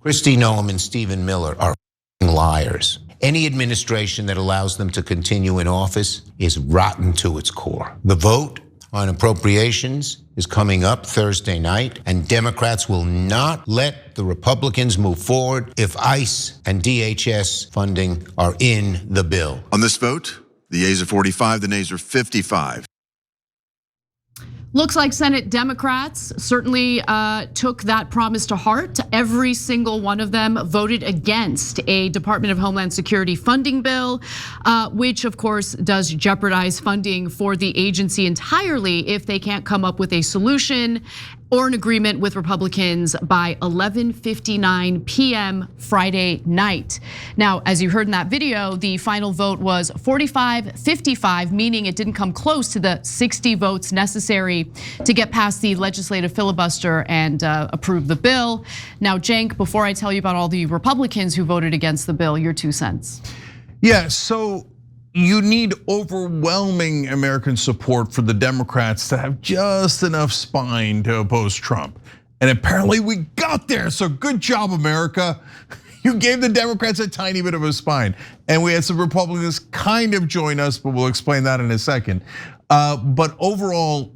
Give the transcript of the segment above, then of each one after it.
Kristi Noem and Stephen Miller are liars. Any administration that allows them to continue in office is rotten to its core. The vote on appropriations is coming up Thursday night, and Democrats will not let the Republicans move forward if ICE and DHS funding are in the bill. On this vote, the yeas are 45, the nays are 55. Looks like Senate Democrats certainly took that promise to heart. Every single one of them voted against a Department of Homeland Security funding bill, which of course does jeopardize funding for the agency entirely if they can't come up with a solution or an agreement with Republicans by 11:59 p.m. Friday night. Now, as you heard in that video, the final vote was 45-55, meaning it didn't come close to the 60 votes necessary to get past the legislative filibuster and approve the bill. Now, Cenk, before I tell you about all the Republicans who voted against the bill, your 2 cents. Yeah, so you need overwhelming American support for the Democrats to have just enough spine to oppose Trump. And apparently we got there, so good job, America. You gave the Democrats a tiny bit of a spine. And we had some Republicans kind of join us, but we'll explain that in a second. But overall,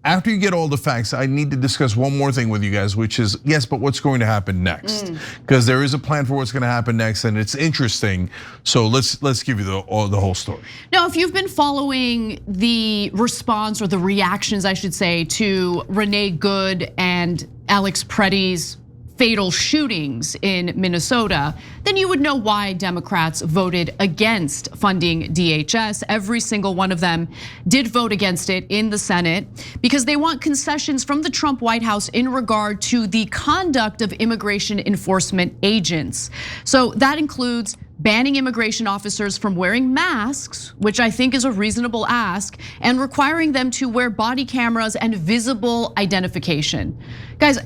after you get all the facts, I need to discuss one more thing with you guys, which is, yes, but what's going to happen next? Because there is a plan for what's going to happen next, and it's interesting. So let's give you the whole story. Now, if you've been following the response or the reactions, I should say, to Renee Good and Alex Preddy's fatal shootings in Minnesota, then you would know why Democrats voted against funding DHS. Every single one of them did vote against it in the Senate because they want concessions from the Trump White House in regard to the conduct of immigration enforcement agents. So that includes banning immigration officers from wearing masks, which I think is a reasonable ask, and requiring them to wear body cameras and visible identification. Guys,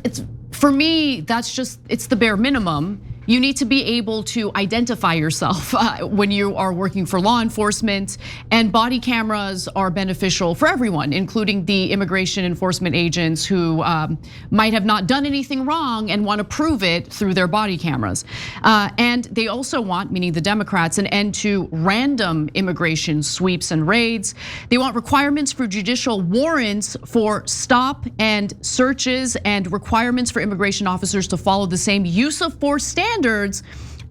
for me, it's the bare minimum. You need to be able to identify yourself when you are working for law enforcement, and body cameras are beneficial for everyone, including the immigration enforcement agents who might have not done anything wrong and want to prove it through their body cameras. And they also want, meaning the Democrats, an end to random immigration sweeps and raids. They want requirements for judicial warrants for stop and searches, and requirements for immigration officers to follow the same use of force standards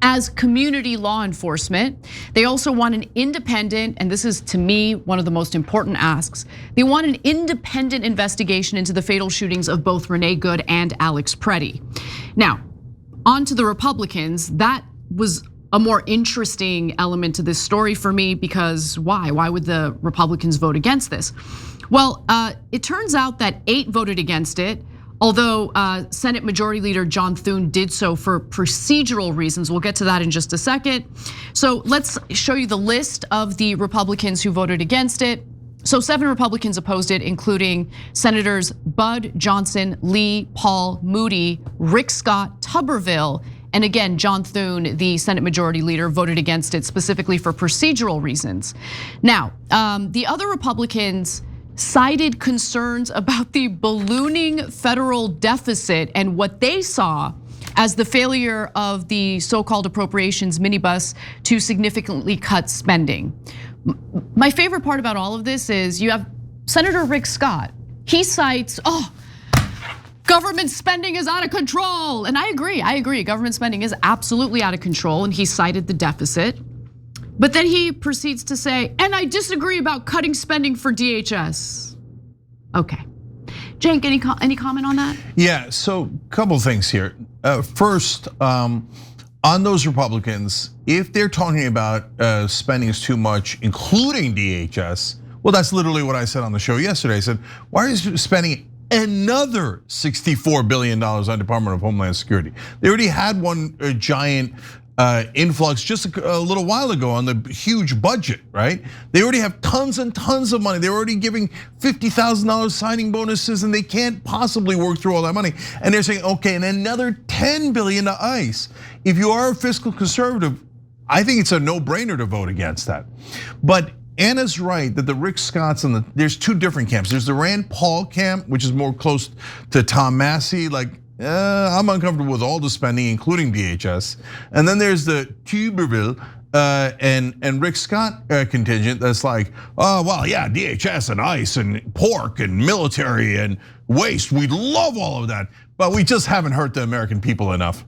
as community law enforcement. They also want an independent, and this is to me one of the most important asks, they want an independent investigation into the fatal shootings of both Renee Good and Alex Preddy. Now, on to the Republicans. That was a more interesting element to this story for me, because why? Why would the Republicans vote against this? Well, it turns out that 8 voted against it, although Senate Majority Leader John Thune did so for procedural reasons. We'll get to that in just a second. So let's show you the list of the Republicans who voted against it. So 7 Republicans opposed it, including Senators Bud Johnson, Lee, Paul, Moody, Rick Scott, Tuberville, and again, John Thune, the Senate Majority Leader, voted against it specifically for procedural reasons. Now, the other Republicans cited concerns about the ballooning federal deficit and what they saw as the failure of the so-called appropriations minibus to significantly cut spending. My favorite part about all of this is you have Senator Rick Scott. He cites, government spending is out of control. And I agree, government spending is absolutely out of control, and he cited the deficit. But then he proceeds to say, and I disagree about cutting spending for DHS. Okay, Cenk, any comment on that? Yeah, so a couple things here. First, on those Republicans, if they're talking about spending is too much, including DHS, well, that's literally what I said on the show yesterday. I said, why are you spending another $64 billion on Department of Homeland Security? They already had one giant influx just a little while ago on the huge budget, right? They already have tons and tons of money. They're already giving $50,000 signing bonuses, and they can't possibly work through all that money. And they're saying, okay, and another $10 billion to ICE. If you are a fiscal conservative, I think it's a no-brainer to vote against that. But Anna's right that the Rick Scotts there's 2 different camps. There's the Rand Paul camp, which is more close to Tom Massey, like I'm uncomfortable with all the spending, including DHS. And then there's the Tuberville and Rick Scott contingent that's like, oh, well, yeah, DHS and ICE and pork and military and waste. We love all of that, but we just haven't hurt the American people enough.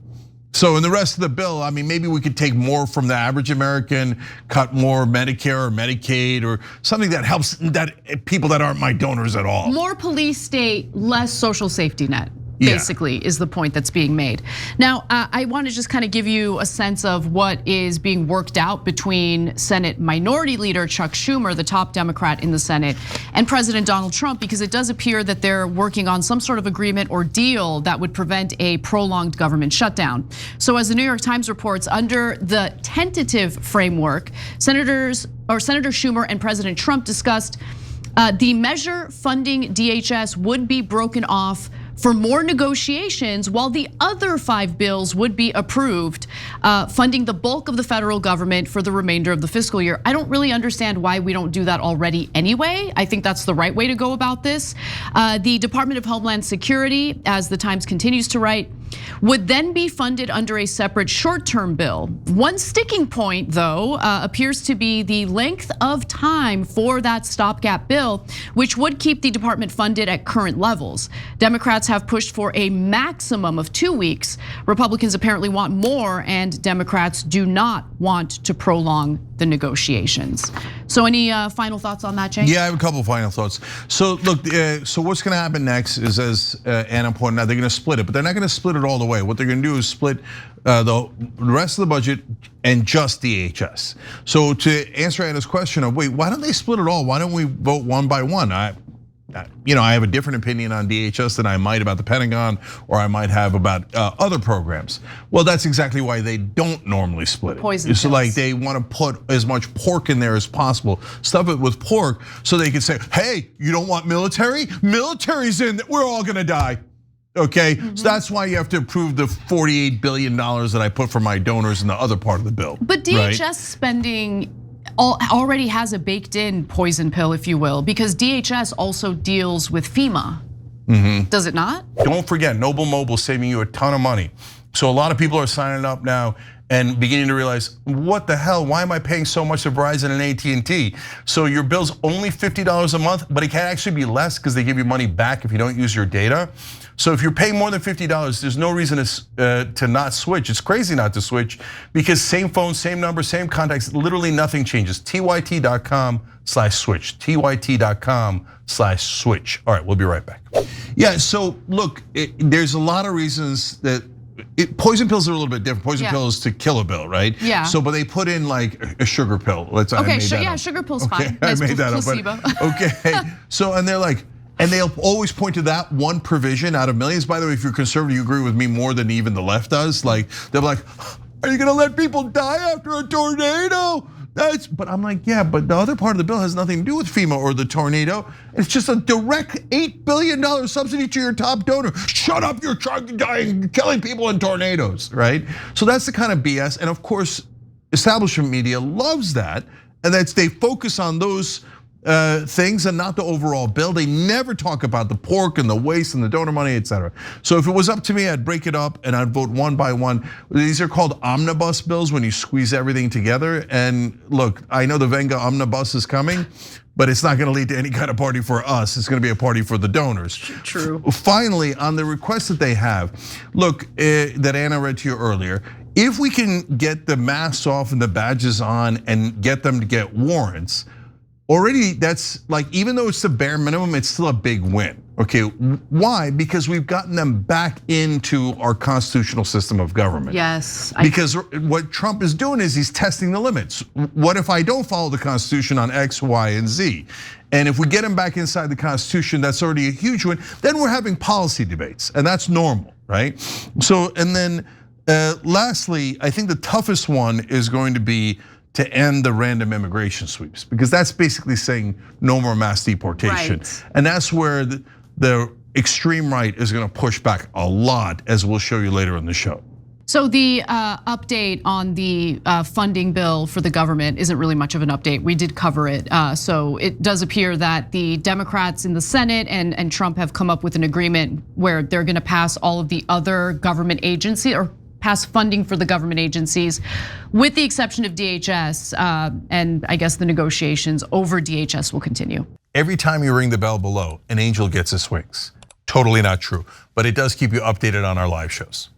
So in the rest of the bill, I mean, maybe we could take more from the average American, cut more Medicare or Medicaid or something that helps that people that aren't my donors at all. More police state, less social safety net. Yeah. Basically is the point that's being made. Now, I want to just kind of give you a sense of what is being worked out between Senate Minority Leader Chuck Schumer, the top Democrat in the Senate, and President Donald Trump, because it does appear that they're working on some sort of agreement or deal that would prevent a prolonged government shutdown. So as the New York Times reports, under the tentative framework, Senator Schumer and President Trump discussed the measure funding DHS would be broken off for more negotiations, while the other 5 bills would be approved, funding the bulk of the federal government for the remainder of the fiscal year. I don't really understand why we don't do that already anyway. I think that's the right way to go about this. The Department of Homeland Security, as the Times continues to write, would then be funded under a separate short-term bill. One sticking point, though, appears to be the length of time for that stopgap bill, which would keep the department funded at current levels. Democrats have pushed for a maximum of 2 weeks. Republicans apparently want more, and Democrats do not want to prolong the negotiations. So any final thoughts on that, Jay? Yeah, I have a couple of final thoughts. So look, so what's gonna happen next is, as Anna pointed out, they're gonna split it, but they're not gonna split it all the way. What they're gonna do is split the rest of the budget and just DHS. So to answer Anna's question of, wait, why don't they split it all? Why don't we vote one by one? I have a different opinion on DHS than I might about the Pentagon, or I might have about other programs. Well, that's exactly why they don't normally split it. Poison so pills. like they want to put as much pork in there as possible, stuff it with pork, so they can say, hey, you don't want military? Military's in, we're all gonna die. Okay, so that's why you have to approve the $48 billion that I put for my donors in the other part of the bill. But DHS spending already has a baked in poison pill, if you will, because DHS also deals with FEMA. Does it not? Don't forget, Noble Mobile saving you a ton of money. So a lot of people are signing up now and beginning to realize, what the hell, why am I paying so much to Verizon and AT&T? So your bill's only $50 a month, but it can actually be less because they give you money back if you don't use your data. So if you're paying more than $50, there's no reason to not switch. It's crazy not to switch because same phone, same number, same contacts, literally nothing changes. TYT.com/switch, TYT.com/switch. All right, we'll be right back. Yeah, so look, there's a lot of reasons that poison pills are a little bit different. Poison pill is to kill a bill, right? Yeah. So, but they put in like a sugar pill. Sugar pill's fine. I Nice made that placebo. up. But, okay, so and they're like, and they'll always point to that one provision out of millions. By the way, if you're conservative, you agree with me more than even the left does. Like they're like, are you gonna let people die after a tornado? But I'm like, yeah, but the other part of the bill has nothing to do with FEMA or the tornado. It's just a direct $8 billion subsidy to your top donor. Shut up, you're dying, killing people in tornadoes, right? So that's the kind of BS. And of course, establishment media loves that. And they focus on those things and not the overall bill. They never talk about the pork and the waste and the donor money, etc. So if it was up to me, I'd break it up and I'd vote one by one. These are called omnibus bills when you squeeze everything together. And look, I know the Venga omnibus is coming, but it's not gonna lead to any kind of party for us. It's gonna be a party for the donors. True. Finally, on the request that they have, look, that Anna read to you earlier, if we can get the masks off and the badges on and get them to get warrants, already that's like, even though it's the bare minimum, it's still a big win. Okay, why? Because we've gotten them back into our constitutional system of government. Yes. Because what Trump is doing is he's testing the limits. What if I don't follow the Constitution on X, Y, and Z? And if we get him back inside the Constitution, that's already a huge win. Then we're having policy debates, and that's normal, right? So, and then lastly, I think the toughest one is going to be to end the random immigration sweeps, because that's basically saying no more mass deportation. Right. And that's where the extreme right is gonna push back a lot, as we'll show you later in the show. So the update on the funding bill for the government isn't really much of an update. We did cover it. So it does appear that the Democrats in the Senate and Trump have come up with an agreement where they're gonna pass all of the other government agency or pass funding for the government agencies, with the exception of DHS. And I guess the negotiations over DHS will continue. Every time you ring the bell below, an angel gets his wings. Totally not true, but it does keep you updated on our live shows.